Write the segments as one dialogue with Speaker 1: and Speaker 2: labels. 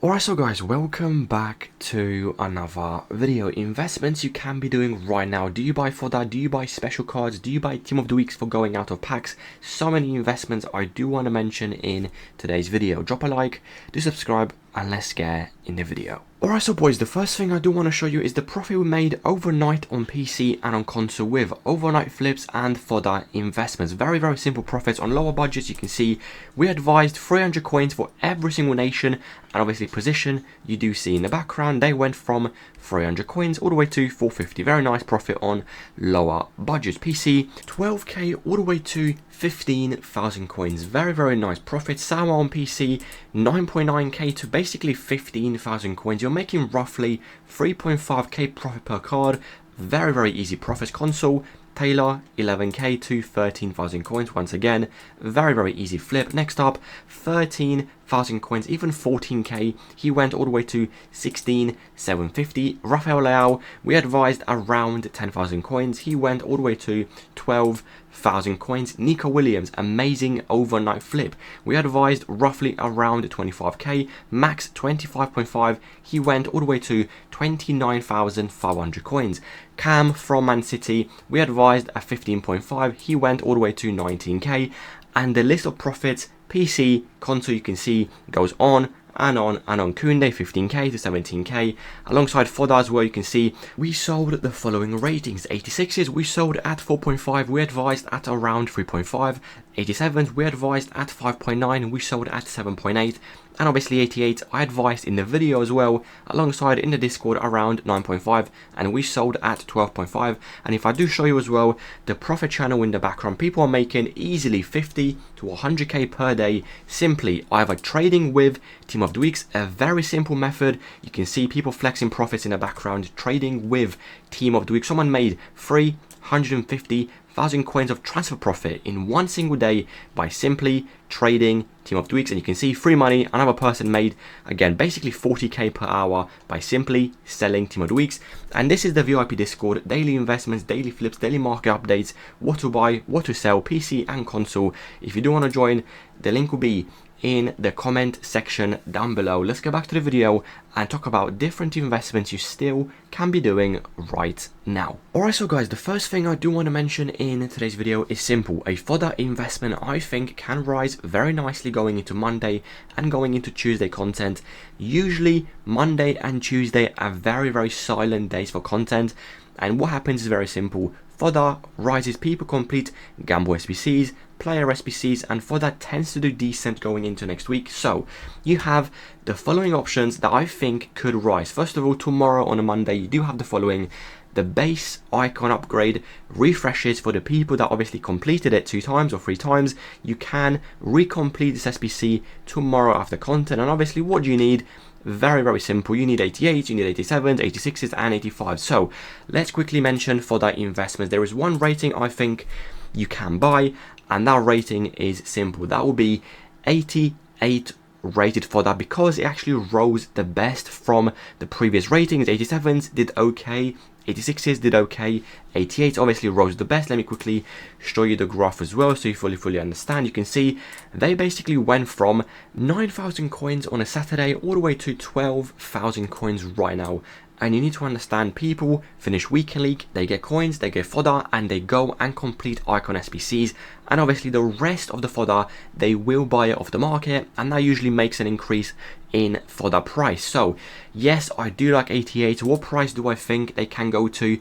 Speaker 1: Alright, so guys, welcome back to another video. Investments you can be doing right now. Do you buy Fodder? Do you buy special cards? Do you buy Team of the Weeks for going out of packs? So many investments I do want to mention in today's video. Drop a like, do subscribe, and let's get in the video. Alright, so boys, the first thing I do want to show you is the profit we made overnight on PC and on console with overnight flips and Fodder investments. Very simple profits on lower budgets. You can see we advised 300 coins for every single nation, and obviously position you do see in the background, they went from 300 coins all the way to 450. Very nice profit on lower budgets. PC 12k all the way to 15,000 coins. Very nice profit. Sama on PC 9.9k to basically 15,000 coins. You're making roughly 3.5k profit per card. Very easy profits. Console Taylor 11k to 13,000 coins. Once again, very easy flip. Next up, 13,000 coins, even 14k. He went all the way to 16,750. Rafael Leao, we advised around 10,000 coins. He went all the way to 12,000 coins. Nico Williams, amazing overnight flip. We advised roughly around 25k. Max 25.5. He went all the way to 29,500 coins. Cam from Man City, we advised at 15.5. He went all the way to 19k. And the list of profits, PC, console, you can see goes on and on. Koundé 15k to 17k, alongside Fodder as well. You can see we sold the following ratings. 86s we sold at 4.5, we advised at around 3.5. 87s we advised at 5.9, we sold at 7.8. And obviously 88 I advised in the video as well, alongside in the Discord around 9.5, and we sold at 12.5. And if I do show you as well the profit channel in the background, people are making easily 50 to 100k per day simply either trading with Team of the Weeks, a very simple method. You can see people flexing profits in the background, trading with Team of the Week. Someone made 350,000 coins of transfer profit in one single day by simply trading Team of the Weeks. And you can see free money, another person made again basically 40k per hour by simply selling Team of the Weeks. And this is the VIP Discord, daily investments, daily flips, daily market updates, what to buy, what to sell, PC and console. If you do want to join, the link will be in the comment section down below. Let's go back to the video and talk about different investments you still can be doing right now. Alright, so guys, the first thing I do want to mention in today's video is simple. A Fodder investment I think can rise very nicely going into Monday and going into Tuesday content. Usually Monday and Tuesday are very silent days for content, and what happens is very simple. Fodder rises, people complete gamble SBCs, player SBCs, and Fodder tends to do decent going into next week. So you have the following options that I think could rise. First of all, tomorrow on a Monday, you do have the following. The base icon upgrade refreshes for the people that obviously completed it 2 times or 3 times. You can recomplete this SBC tomorrow after content. And obviously, what do you need? Very simple. You need 88s, you need 87s, 86s, and 85s. So let's quickly mention Fodder investments. There is one rating I think you can buy, and that rating is simple. That will be 88 rated Fodder, because it actually rose the best from the previous ratings. 87s did okay, 86s did okay, 88 obviously rose the best. Let me quickly show you the graph as well so you fully understand. You can see they basically went from 9,000 coins on a Saturday all the way to 12,000 coins right now. And you need to understand, people finish weekend league, they get coins, they get Fodder, and they go and complete icon SBCs. And obviously the rest of the Fodder, they will buy it off the market, and that usually makes an increase in Fodder price. So yes, I do like 88. What price do I think they can go to?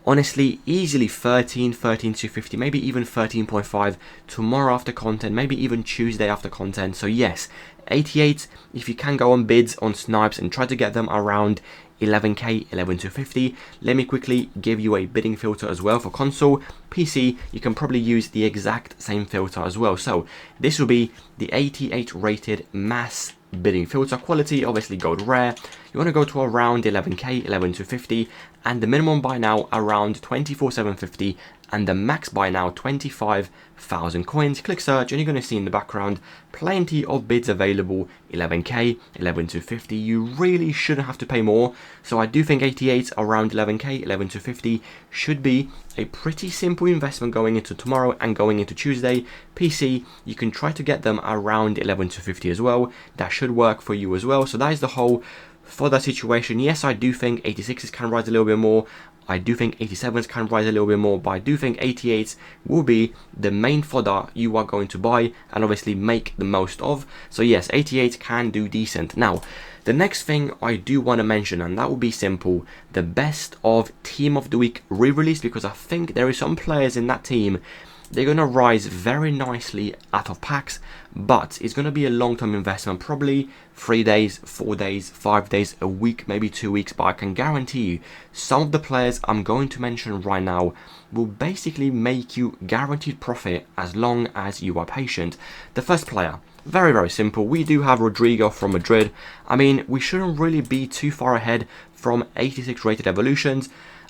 Speaker 1: Honestly, easily 13,250, maybe even 13.5 tomorrow after content, maybe even Tuesday after content. So yes, 88, if you can go on bids on snipes and try to get them around 11k, 11,250. Let me quickly give you a bidding filter as well for console. PC, you can probably use the exact same filter as well. So this will be the 88 rated mass bidding filter. Quality, obviously gold rare. You want to go to around 11k, 11,250, and the minimum buy now around 24,750 and the max buy now 25,000 coins. Click search and you're going to see in the background plenty of bids available. 11k, 11,250. You really shouldn't have to pay more, so I do think 88 around 11k, 11,250 should be a pretty simple investment going into tomorrow and going into Tuesday. PC, you can try to get them around 11,250 as well. That should work for you as well. So that is the whole Fodder situation. Yes, I do think 86s can rise a little bit more. I do think 87s can rise a little bit more, but I do think 88s will be the main fodder you are going to buy and obviously make the most of. So yes, 88 can do decent. Now, the next thing I do want to mention, and that will be simple, the best of team of the week re-release, because I think there is some players in that team, they're going to rise very nicely out of packs, but it's going to be a long-term investment, probably 3 days, 4 days, 5 days, a week, maybe 2 weeks, but I can guarantee you some of the players I'm going to mention right now will basically make you guaranteed profit as long as you are patient. The first player, very, very simple. We do have Rodrigo from Madrid. I mean, we shouldn't really be too far ahead from 86 rated evolutions.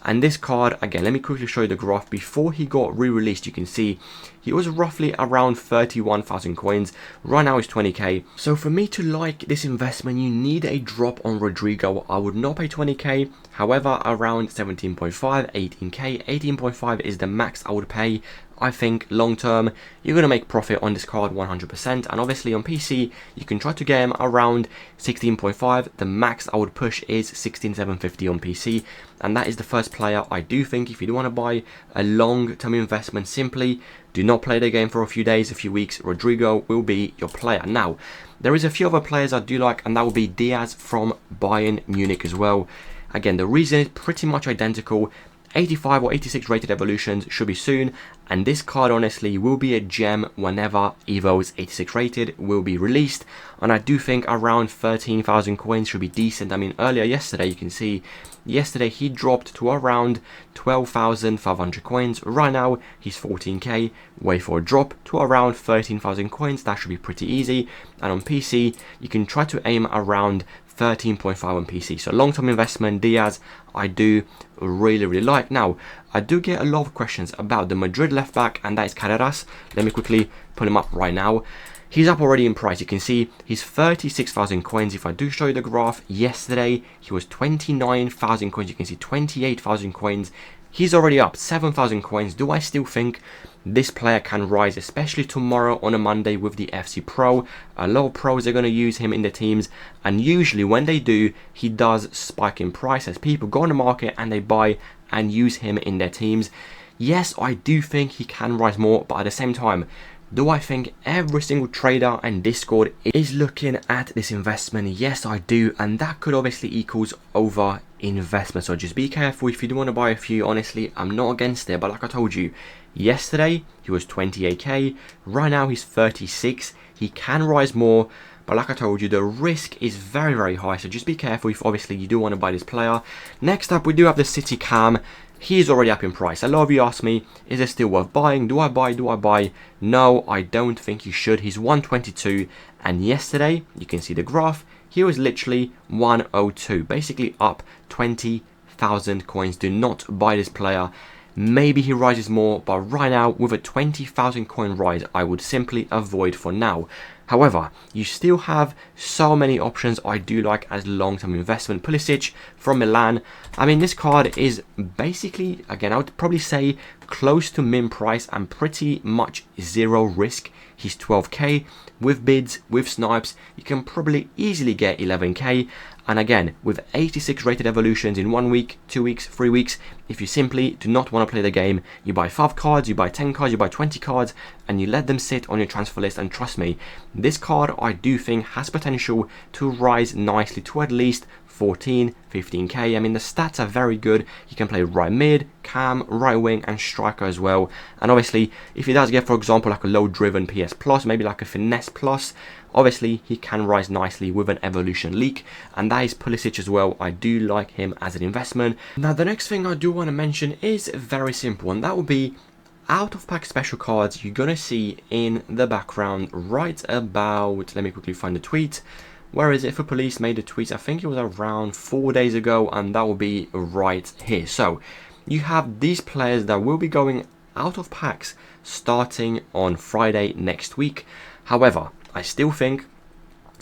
Speaker 1: And this card, again, let me quickly show you the graph. Before he got re-released, you can see he was roughly around 31,000 coins. Right now it's 20k. So for me to like this investment, you need a drop on Rodrigo. I would not pay 20k. However, around 17.5, 18k, 18.5 is the max I would pay. I think long term, you're going to make profit on this card 100%. And obviously on PC, you can try to get him around 16.5. The max I would push is 16,750 on PC. And that is the first player I do think if you do want to buy a long-term investment, simply do not play the game for a few days, a few weeks. Rodrigo will be your player. Now, there is a few other players I do like, and that will be Diaz from Bayern Munich as well. Again, the reason is pretty much identical. 85 or 86 rated evolutions should be soon, and this card honestly will be a gem whenever Evo's 86 rated will be released. And I do think around 13,000 coins should be decent. I mean, earlier yesterday, you can see yesterday he dropped to around 12,500 coins. Right now he's 14k. Wait for a drop to around 13,000 coins. That should be pretty easy. And on PC, you can try to aim around 13.5 on PC. So long-term investment, Diaz, I do really like. Now, I do get a lot of questions about the Madrid left back, and that is Carreras. Let me quickly pull him up right now. He's up already in price. You can see he's 36,000 coins. If I do show you the graph, yesterday he was 29,000 coins. You can see 28,000 coins. He's already up 7,000 coins. Do I still think this player can rise, especially tomorrow on a Monday with the FC Pro? A lot of pros are going to use him in the teams, and usually when they do, he does spike in price as people go on the market and they buy and use him in their teams. Yes, I do think he can rise more, but at the same time, do I think every single trader and Discord is looking at this investment? Yes, I do, and that could obviously equals over investment. So just be careful if you do want to buy a few. Honestly, I'm not against it, but like I told you, yesterday he was 28k. Right now he's 36. He can rise more, but like I told you, the risk is very high. So just be careful if obviously you do want to buy this player. Next up, we do have the City Cam. He's already up in price. A lot of you ask me, is it still worth buying? Do I buy? No, I don't think you should. He's 122, and yesterday, you can see the graph, he was literally 102, basically up 20,000 coins. Do not buy this player. Maybe he rises more, but right now, with a 20,000 coin rise, I would simply avoid for now. However, you still have so many options I do like as long-term investment. Pulisic from Milan. I mean, this card is basically, again, I would probably say close to min price and pretty much zero risk. He's 12k. With bids, with snipes, you can probably easily get 11k. And again, with 86 rated evolutions in 1 week, 2 weeks, 3 weeks, if you simply do not want to play the game, you buy 5 cards, you buy 10 cards, you buy 20 cards, and you let them sit on your transfer list. And trust me, this card I do think has potential to rise nicely to at least 14, 15k. I mean, the stats are very good. He can play right mid, cam, right wing, and striker as well. And obviously, if he does get, for example, like a low driven PS plus, maybe like a finesse plus, obviously he can rise nicely with an evolution leak. And that is Pulisic as well. I do like him as an investment. Now, the next thing I do want to mention is very simple, and that will be out of pack special cards you're gonna see in the background right about, let me quickly find the tweet. Where is it? For Police made a tweet, I think it was around 4 days ago, and that will be right here. So you have these players that will be going out of packs starting on Friday next week. However, I still think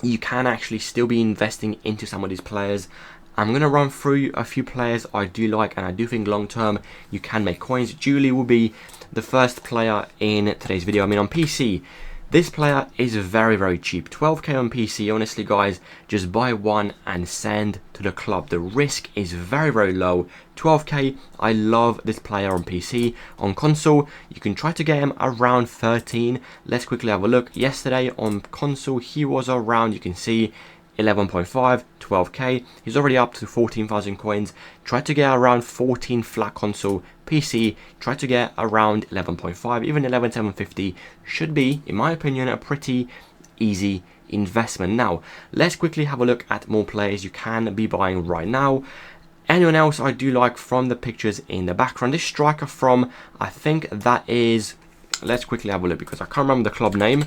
Speaker 1: you can actually still be investing into some of these players. I'm going to run through a few players I do like, and I do think long term you can make coins. Julie will be the first player in today's video. I mean, on PC, this player is very, very cheap. 12k on PC, honestly guys, just buy one and send to the club. The risk is very, very low. 12k, I love this player on PC. On console, you can try to get him around 13. Let's quickly have a look. Yesterday on console, he was around, you can see, 11.5, 12k. He's already up to 14,000 coins. Try to get around 14 flat console. PC, try to get around 11.5, even 11,750 should be, in my opinion, a pretty easy investment. Now, let's quickly have a look at more players you can be buying right now. Anyone else I do like from the pictures in the background? This striker from, I think that is, let's quickly have a look because I can't remember the club name.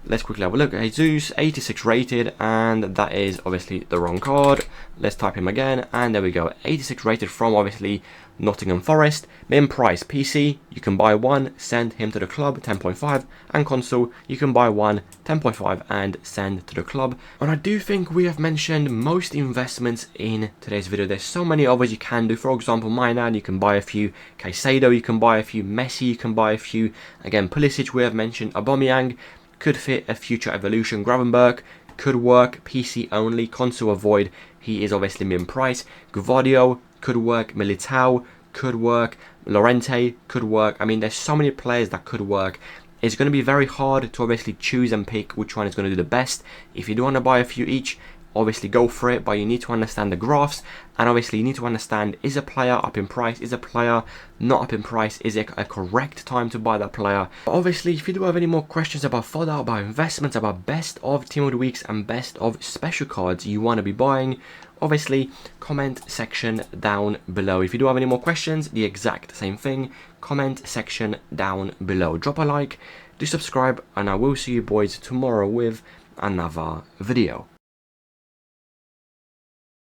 Speaker 1: Let's quickly have a look. Jesus, 86 rated, and that is obviously the wrong card. Let's type him again, and there we go. 86 rated from obviously Nottingham Forest. Min price, PC, you can buy one, send him to the club, 10.5, and console, you can buy one, 10.5, and send to the club. And I do think we have mentioned most investments in today's video. There's so many others you can do. For example, Mainan, you can buy a few. Caicedo, you can buy a few. Messi, you can buy a few. Again, Pulisic, we have mentioned. Aubameyang could fit a future evolution. Gravenberg could work, PC only, console avoid, he is obviously min price. Gvardio could work, Militao could work, Lorente could work. I mean, there's so many players that could work. It's going to be very hard to obviously choose and pick which one is going to do the best. If you do want to buy a few each, obviously go for it, but you need to understand the graphs, and obviously you need to understand, is a player up in price, is a player not up in price, is it a correct time to buy that player? But obviously, if you do have any more questions about Fodder, about investments, about best of Team of the Weeks and best of special cards you want to be buying, obviously comment section down below. If you do have any more questions, the exact same thing, comment section down below. Drop a like, do subscribe, and I will see you boys tomorrow with another video.